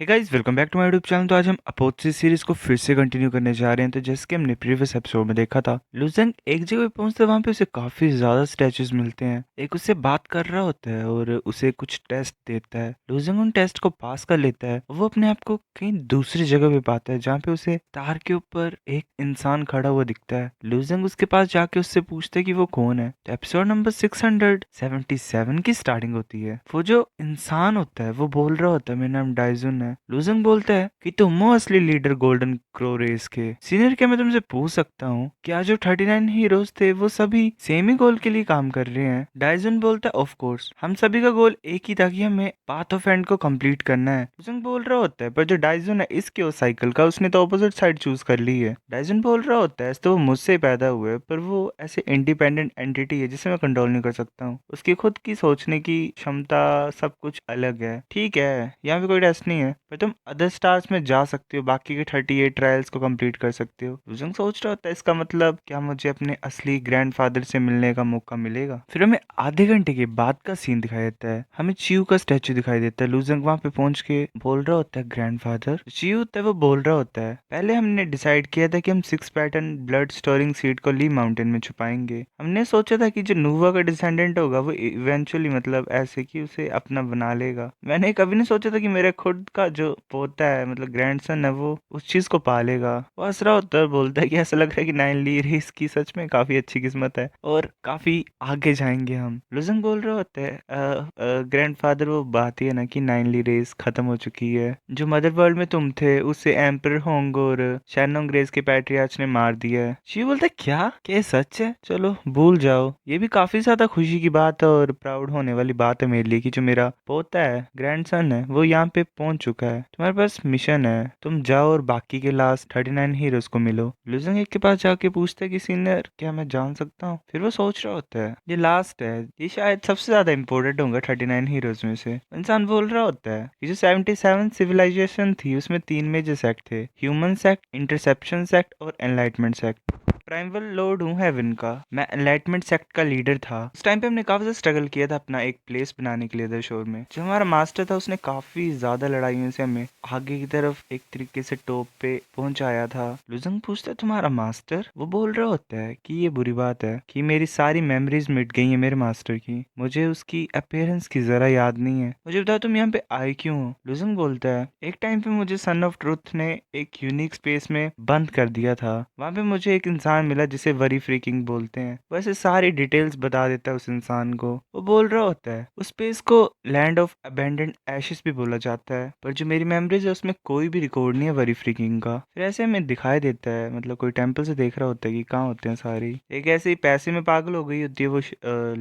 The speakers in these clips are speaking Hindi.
Hey guys, welcome back to my YouTube channel. तो आज हम अपोथेसिस सीरीज को फिर से कंटिन्यू करने जा रहे हैं। तो जैसे कि हमने प्रीवियस एपिसोड में देखा था, लुजंग एक जगह पे पहुंचता है, वहां पे उसे काफी ज्यादा स्टैचूज मिलते हैं। एक उससे बात कर रहा होता है और उसे कुछ टेस्ट देता है। लुजंग उन टेस्ट को पास कर लेता है। वो अपने आप को कहीं दूसरी जगह पे पाता है, जहाँ पे उसे तार के ऊपर एक इंसान खड़ा हुआ दिखता है। लुजंग उसके पास जाके उससे पूछता है कि वो कौन है। तो एपिसोड नंबर 677 की स्टार्टिंग होती है। वो जो इंसान होता है वो बोल रहा होता है, मेरा नाम डाइजुन है। लुजंग बोलता है कि तुम हो असली लीडर गोल्डन क्रो रेस के। सीनियर, क्या मैं तुमसे पूछ सकता हूँ, क्या जो 39 हीरोज थे वो सभी सेम ही गोल के लिए काम कर रहे हैं? डाइजुन बोलता है, ऑफ कोर्स, हम सभी का गोल एक ही था कि हमें पाथ ऑफ एंड को कंप्लीट करना है। लुजंग बोल रहा होता है, पर जो डाइजुन है इसके उस साइकिल का, उसने तो ऑपोजिट साइड चूज कर ली है। डाइजुन बोल रहा होता है, तो वो मुझसे पैदा हुए, पर वो ऐसे इंडिपेंडेंट एंटिटी है जिसे मैं कंट्रोल नहीं कर सकता हूँ। उसकी खुद की सोचने की क्षमता, सब कुछ अलग है। ठीक है, यहाँ पे कोई टेस्ट नहीं है, पर तुम अदर स्टार्स में जा सकते हो, बाकी के 38 ट्रायल्स को कंप्लीट कर सकते हो। लुजंग सोच रहा होता है, इसका मतलब क्या मुझे अपने असली ग्रैंडफादर से मिलने का मौका मिलेगा? फिर हमें आधे घंटे के बाद का सीन दिखाई देता है। हमें चियू का स्टैचू दिखाई देता है। लुजंग वहां पे पहुंच के बोल रहा होता है, ग्रैंडफादर। चियू होता है, वो बोल रहा होता है, पहले हमने डिसाइड किया था कि हम 6 पैटर्न ब्लड स्टोरिंग सीड को ली माउंटेन में छुपाएंगे। हमने सोचा था कि जो नूवा का डिसेंडेंट होगा वो इवेंचुअली, मतलब ऐसे कि उसे अपना बना लेगा। मैंने कभी नहीं सोचा था कि मेरा खुद का जो पोता है, मतलब ग्रैंडसन है, वो उस चीज को पालेगा। वो हंस रहा होता है, बोलता है कि ऐसा लग रहा है कि नाइन ली रेस की सच में काफी अच्छी किस्मत है और काफी आगे जाएंगे हम। लुजंग बोल रहा होता है, ग्रैंडफादर, वो बात ही है ना कि नाइन ली रेस खत्म हो चुकी है। जो मदर वर्ल्ड में तुम थे उसे एम्पर होंग और शैनोंग रेस के पैट्रियार्च ने मार दिया है। शी बोलता है, क्या ये सच है? चलो भूल जाओ। ये भी काफी ज्यादा खुशी की बात है और प्राउड होने वाली बात है मेरे लिए कि जो मेरा पोता है, ग्रैंडसन है, वो यहाँ पे पहुंच चुका है। तुम्हारे पास मिशन है, तुम जाओ और बाकी के लास्ट 39 हीरोज को मिलो। लुजंग एक के पास जाके पूछता है कि सीनियर, क्या मैं जान सकता हूँ? फिर वो सोच रहा होता है, ये लास्ट है, ये शायद सबसे ज्यादा इंपॉर्टेंट होगा 39 हीरोज में से। इंसान बोल रहा होता है कि जो 77 सिविलाइजेशन थी उसमें 3 मेजर सेक्ट थे, ह्यूमन सेक्ट, इंटरसेप्शन सेक्ट और एनलाइटमेंट सेक्ट। प्राइमल लॉर्ड हूँ हेवन का, मैं एनलाइटमेंट सेक्ट का लीडर था। उस टाइम पे हमने काफी ज्यादा स्ट्रगल किया था अपना एक प्लेस बनाने के लिए इधर शोर में। जो हमारा मास्टर था उसने काफी ज्यादा लड़ाइयों से हमें आगे की तरफ एक तरीके से टॉप पे पहुंचाया था। लुजंग पूछता है, तुम्हारा मास्टर? वो बोल रहा होता है कि ये बुरी बात है कि मेरी सारी मेमोरीज मिट गई है मेरे मास्टर की, मुझे उसकी अपीयरेंस की जरा याद नहीं है। मुझे बताओ तुम यहाँ पे आए क्यों हो? लुजंग बोलता है, एक टाइम पे मुझे सन ऑफ ट्रुथ ने एक यूनिक स्पेस में बंद कर दिया था। वहां पे मुझे एक इंसान मिला जिसे वरी फ्रीकिंग बोलते हैं। वैसे सारी डिटेल्स बता देता है उस इंसान को। वो बोल रहा होता है, उस स्पेस को लैंड ऑफ अबेंडेंड एशेस भी बोला जाता है, पर जो मेरी मेमोरीज है उसमें कोई भी रिकॉर्ड नहीं है वरी फ्रीकिंग का। फिर ऐसे हमें दिखाई देता है, मतलब कोई टेम्पल से देख रहा होता है कि कहाँ होते हैं सारी। एक ऐसे ही पैसे में पागल हो गई होती है वो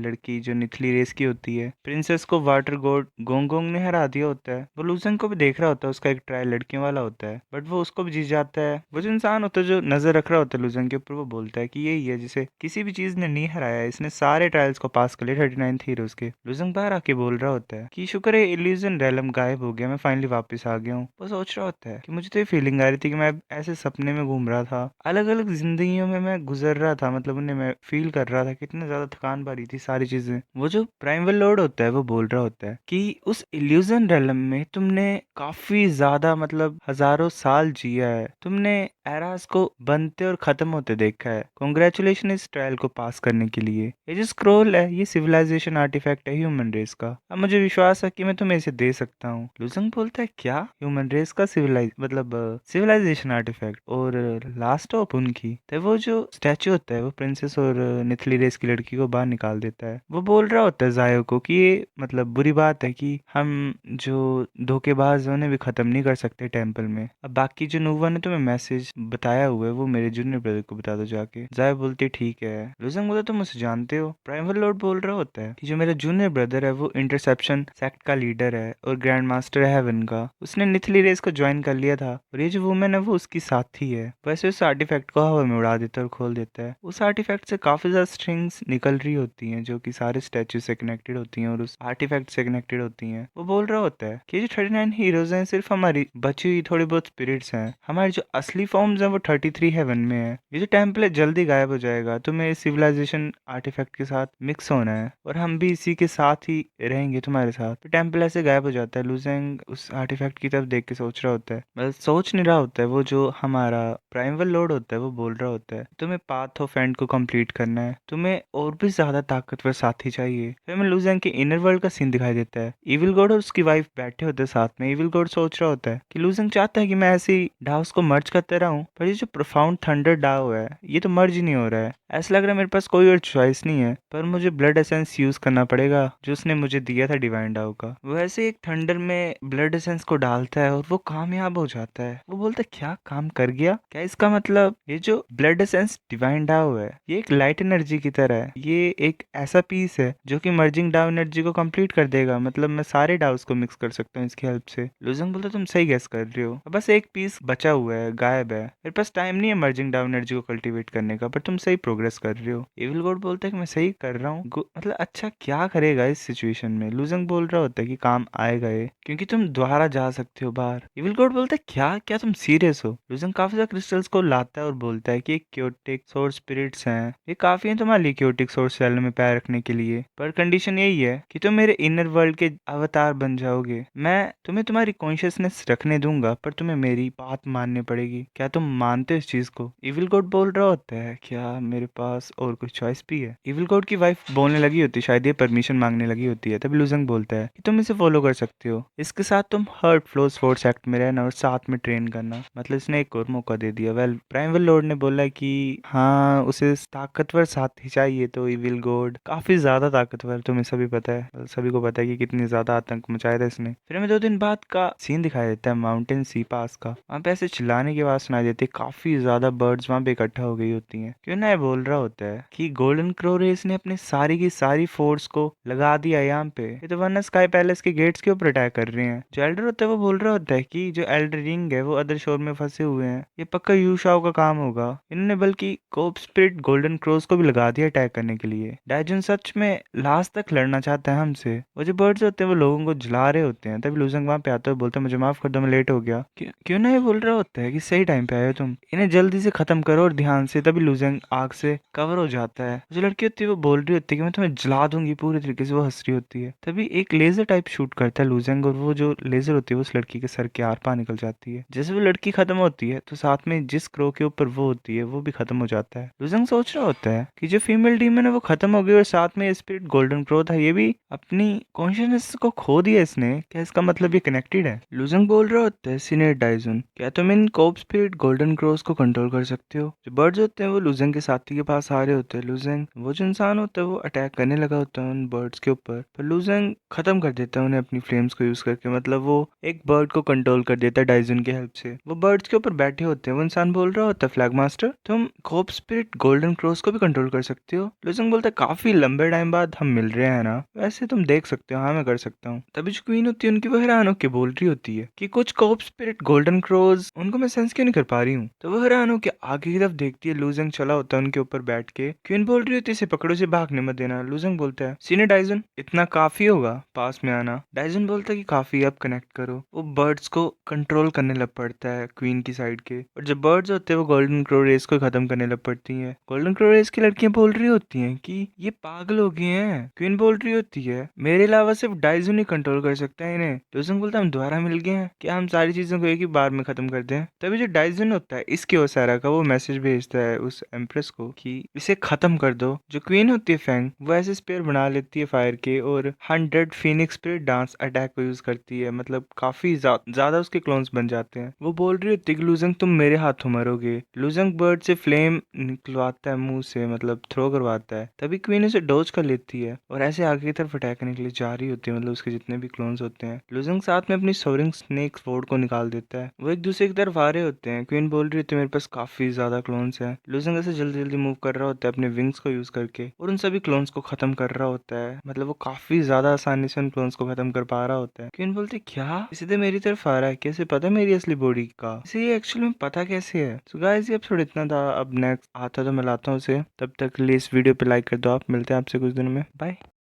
लड़की जो निथली रेस की होती है। प्रिंसेस को वाटर गॉड गोंगोंग ने हरा दिया होता है। वो लूजंग को भी देख रहा होता है, उसका एक ट्रायल लड़कियों वाला होता है, बट वो उसको भी जीत जाता है। वो जो इंसान होता है जो नजर रख रहा होता है लूजंग के ऊपर, वो बोलता है कि यही है जिसे किसी भी चीज ने नहीं हराया है, इसने सारे ट्रायल्स को पास कर लिया 39 हीरोज के। लूजंग बाहर आके बोल रहा होता है कि शुक्र है इल्यूजन रेलम गायब हो गया, मैं फाइनली वापस आ गया हूँ। वो सोच रहा होता है कि मुझे तो ये फीलिंग आ रही थी कि मैं ऐसे सपने में घूम रहा था, अलग अलग जिंदगियों में मैं गुजर रहा था, मतलब उन्हें मैं फील कर रहा था, कितने ज्यादा थकान भरी थी सारी चीजें। वो जो प्राइमल लॉर्ड होता है वो बोल रहा होता है कि उस इल्यूजन रेलम में तुमने काफी ज्यादा, मतलब हजारों साल जिया है, तुमने एरास को बनते और खत्म होते देखा है। कॉन्ग्रेचुलेशन इस ट्रायल को पास करने के लिए। ये जो स्क्रोल है ये सिविलाइजेशन आर्टिफैक्ट है ह्यूमन रेस का। अब मुझे विश्वास है कि मैं तुम्हें इसे दे सकता हूँ। लुजंग बोलता है, क्या ह्यूमन रेस का सिविलाइजेशन आर्टिफैक्ट और लास्ट ऑफ उनकी? तो वो जो स्टैचू होता है वो प्रिंसेस और निथली रेस की लड़की को बाहर निकाल देता है। वो बोल रहा होता है जायो को कि ये मतलब बुरी बात है कि हम जो धोखेबाज है उन्हें भी खत्म नहीं कर सकते टेम्पल में। अब बाकी जो नूवा ने तुम्हें मैसेज बताया हुआ है वो मेरे जूनियर ब्रदर को बता दो जाके। जायो बोलती है, ठीक है। लुजंग बोलता, तुम उसे जानते हो? प्राइमल लॉर्ड बोल रहा होता है कि जो मेरा जूनियर ब्रदर है वो इंटरसेप्शन सेक्ट का लीडर है और ग्रैंड मास्टर है हेवन का। उसने निथली रेस को ज्वाइन कर लिया था और ये जो वुमेन है वो उसकी साथी है। वैसे उस आर्टिफैक्ट को हवा में उड़ा देता है और खोल देता है। उस आर्टिफैक्ट से काफी ज्यादा स्ट्रिंग्स निकल रही होती हैं जो कि सारे स्टैचू से कनेक्टेड होती हैं और उस आर्टिफैक्ट से कनेक्टेड होती हैं। वो बोल रहा होता है कि जो 39 हीरोज हैं सिर्फ हमारी बची हुई थोड़ी बहुत स्पिरिट्स हैं, हमारी जो असली फॉर्म फॉर्म्स हैं वो 33 हेवन में है। ये जो टेम्पल है जल्दी गायब हो जाएगा, तुम्हें सिविलाइजेशन आर्टिफैक्ट के साथ मिक्स होना है और हम भी इसी के साथ ही रहेंगे तुम्हारे साथ। तो टेम्पल ऐसे गायब हो जाता है। लुजेंग उस आर्टिफैक्ट की तरफ देख के सोच रहा होता है, मतलब सोच नहीं रहा होता है, वो जो हमारा प्राइमल लॉर्ड होता है वो बोल रहा होता है तुम्हें पाथ ऑफ एंड को कंप्लीट करना है, तुम्हें और भी ज्यादा ताकतवर साथी चाहिए। फिर हमें लुजेंग के इनर वर्ल्ड का सीन दिखाई देता है। इविल गॉड और उसकी वाइफ बैठे होते हैं साथ में। इविल गॉड सोच रहा होता है कि लुजेंग चाहता है कि मैं ऐसे ही डाउस को मर्ज करते रहूं, पर ये जो प्रोफाउंड थंडर डाउ है ये तो मर्ज ही नहीं हो रहा है। ऐसा लग रहा है मेरे पास कोई और चॉइस नहीं है, पर मुझे ब्लड एसेंस यूज करना पड़ेगा जो उसने मुझे दिया था डिवाइन डाउ का। वो ऐसे एक थंडर में ब्लड एसेंस को डालता है और वो कामयाब हो जाता है। वो बोलता है क्या काम कर गया, क्या इसका मतलब ये जो ब्लड एसेंस डिवाइन डाउ है ये एक लाइट एनर्जी की तरह है, ये एक ऐसा पीस है जो कि मर्जिंग डाउ एनर्जी को कंप्लीट कर देगा, मतलब मैं सारे डाउस को मिक्स कर सकता हूँ इसकी हेल्प से। लुजंग बोलता तुम सही गेस कर रहे हो, बस एक पीस बचा हुआ है, गायब है, मेरे पास टाइम नहीं है मर्जिंग डाउ एनर्जी को कल्टीवेट करने का, पर तुम सही प्रोग्रेस कर रहे हो। एविल गॉड बोलता है कि मैं सही कर रहा हूँ, मतलब अच्छा क्या करेगा इस सिचुएशन में। लुजंग बोल रहा होता है कि काम आएगा ये, क्योंकि तुम दोबारा जा सकते हो बाहर। एविल गॉड बोलता है क्या क्या तुम सीरियस हो। लुजंग काफी ज्यादा क्रिस्टल्स को लाता है और बोलता है कि एक क्योटिक सोर्स स्पिरिट्स हैं, ये काफी है तुम्हारे लिए क्योटिक सोर्स सेल में पैर रखने के लिए, पर कंडीशन यही है कि तुम मेरे इनर वर्ल्ड के अवतार बन जाओगे। मैं तुम्हें तुम्हारी कॉन्शियसनेस रखने दूंगा, पर तुम्हें मेरी बात माननी पड़ेगी। क्या तुम मानते हो इस चीज को। इविल गॉड बोल रहा होता है क्या मेरे पास और कुछ चॉइस भी है। इविल गॉड की वाइफ बोलने लगी होती है, शायद ये परमिशन मांगने लगी होती है। तभी लुजंग बोलता है कि तुम इसे फॉलो कर सकते हो, इसके साथ तुम हर्ट फ्लोस फोर्स एक्ट में रहना और साथ में ट्रेन करना। मतलब इसने एक और मौका दे दिया। वेल प्राइमल लॉर्ड ने बोला कि हाँ उसे ताकतवर साथी चाहिए, तो इविल गॉड काफी ज्यादा ताकतवर, तुम्हें सभी पता है, सभी को पता है कि कितनी ज्यादा आतंक मचाया था इसने। फिर हमें 2 दिन बाद का सीन दिखाई देता है माउंटेन सी पास का। वहाँ पे ऐसे चिल्लाने की आवाज सुनाई देती है, काफी ज्यादा बर्ड्स वहाँ पे इकट्ठा हो गई होती हैं। क्यों ना ये बोल रहा होता है कि गोल्डन क्रो रेस ने अपनी सारी की सारी फोर्स को लगा दिया यहाँ पे, ये तो वरना स्काई पैलेस के गेट्स के ऊपर अटैक कर रहे हैं। जो एल्डर होता है वो बोल रहा होता है कि जो एल्डर रिंग है वो अदर शोर में फंसे हुए हैं, ये पक्का यू शाओ का काम होगा। इन्होंने बल्कि कोप स्पिरिट गोल्डन क्रोस को भी लगा दिया अटैक करने के लिए। डाइजन सच में लास्ट तक लड़ना चाहता है हमसे। वो जो बर्ड्स होते हैं वो लोगों को जला रहे होते हैं। तभी लुजंग वहां पे आता है, बोलता है मुझे माफ कर दो मैं लेट हो गया। क्यों ना ये बोल रहा होता है कि सही टाइम पे आए हो तुम, इन्हें जल्दी से खत्म करो और ध्यान से। तभी लुजंग आग से कवर हो जाता है। जो लड़की होती है वो बोल रही होती है कि मैं तुम्हें जला दूंगी पूरी तरीके से, वो हंस रही होती है। तभी एक लेजर टाइप शूट करता है लुजंग और वो जो लेजर होती है वो उस लड़की के सर के आर पार निकल जाती है। जैसे वो लड़की खत्म होती है तो साथ में जिस क्रो के ऊपर वो होती है वो भी खत्म हो जाता है। लुजंग सोच रहा होता है कि जो फीमेल डीमन है वो खत्म हो गई और साथ में स्पिरिट गोल्डन क्रो था ये भी अपनी कॉन्शियसनेस को खो दिया इसने। क्या इसका मतलब ये कनेक्टेड है। लुजंग बोल रहा होता है सीनियर डाइजन क्या तुम इन कोप स्पिरिट गोल्डन क्रोस को कंट्रोल कर सकते हो। जो बर्ड्स होते हैं वो लुजंग के साथी के पास आ रहे होते हैं। लुजंग वो जो इंसान होता है वो अटैक करने लगा होता है उन बर्ड्स के ऊपर, पर लुजंग खत्म कर देता है उन्हें अपनी फ्लेम्स को यूज करके। मतलब वो एक बर्ड को कंट्रोल कर देता है डाइजन की हेल्प से। वो बर्ड्स के ऊपर बैठे होते हैं। वो इंसान बोल रहा होता है फ्लैग मास्टर तुम कोप स्पिरिट गोल्डन क्रोस को भी कंट्रोल कर सकते हो। लुजंग बोलता है काफी लंबे टाइम बाद हम मिल रहे हैं ना, वैसे तुम देख सकते हो। हाँ मैं कर सकता हूँ। तभी जो क्वीन होती है उनकी वो हैरान होकर बोल रही होती है कि कुछ कोप स्पिरिट गोल्डन क्रोज उनको मैं सेंस क्यों नहीं कर पा रही हूँ। तो वो हैरान होकर आगे की तरफ देखती है। लुजंग चला होता है उनके ऊपर बैठ के। क्वीन बोल रही होती है इसे पकड़ो, से भागने मत देना। लुजंग बोलता है सीनियर डाइजन इतना काफी होगा पास में आना। डाइजन बोलता है कि काफी, अब कनेक्ट करो। वो बर्ड्स को कंट्रोल करने लग पड़ता है क्वीन की साइड के, और जब बर्ड्स होते हैं वो गोल्डन क्रो रेस को खत्म करने लग पड़ती हैं। गोल्डन क्रो रेस की लड़कियां बोल रही होती हैं कि ये पागल हो गए हैं। क्वीन बोल रही होती है मेरे अलावा सिर्फ डाइजन ही कंट्रोल कर सकता है इन्हें। लुजंग बोलता है हम दोबारा मिल गए हैं, क्या हम सारी चीजों को एक ही बार में खत्म कर दें। तभी जो डाइजन होता है इसकी ओसारा का वो मैसेज भेजता है उस एम्प्रेस को कि इसे खत्म कर दो। जो क्वीन होती है फैंग वो ऐसे स्पेयर बना लेती है फायर के और 100 फिनिक्स स्पिरिट डांस अटैक को यूज करती है। मतलब काफी ज्यादा उसके क्लोन्स बन जाते हैं। वो बोल रही होती है कि लुजंग तुम मेरे हाथों मरोगे। लुजंग बर्ड से फ्लेम निकलवाता है मुंह से, मतलब थ्रो करवाता है। तभी क्वीन उसे डोज कर लेती है और ऐसे आगे की तरफ अटैक करने के लिए जा रही होती है, मतलब उसके जितने भी क्लोन्स होते हैं। लुजंग साथ में अपनी सोरिंग स्नेक स्वॉर्ड को निकाल देता है। वो एक दूसरे की तरफ आ रहे होते हैं। क्वीन बोल रही होती है मेरे पास काफी ज्यादा क्लोन्स हैं। लुजंग ऐसे जल्दी जल्दी मूव कर रहा होता है अपने विंग्स को यूज करके और उन सभी क्लोन्स को खत्म कर रहा होता है। मतलब वो काफी ज्यादा आसानी से उन क्लोन्स को खत्म कर पा रहा होता है। क्वीन बोलती है क्या इसे तो मेरी तरफ आ रहा है, कैसे पता मेरी असली बॉडी का, इसे ये एक्चुअली में पता कैसे है। सो गाइस ये एपिसोड इतना था। अब नेक्स्ट आता तो मैं लाता हूँ उसे। तब तक के लिए इस वीडियो पे लाइक कर दो आप। मिलते हैं आपसे कुछ दिनों में। बाय।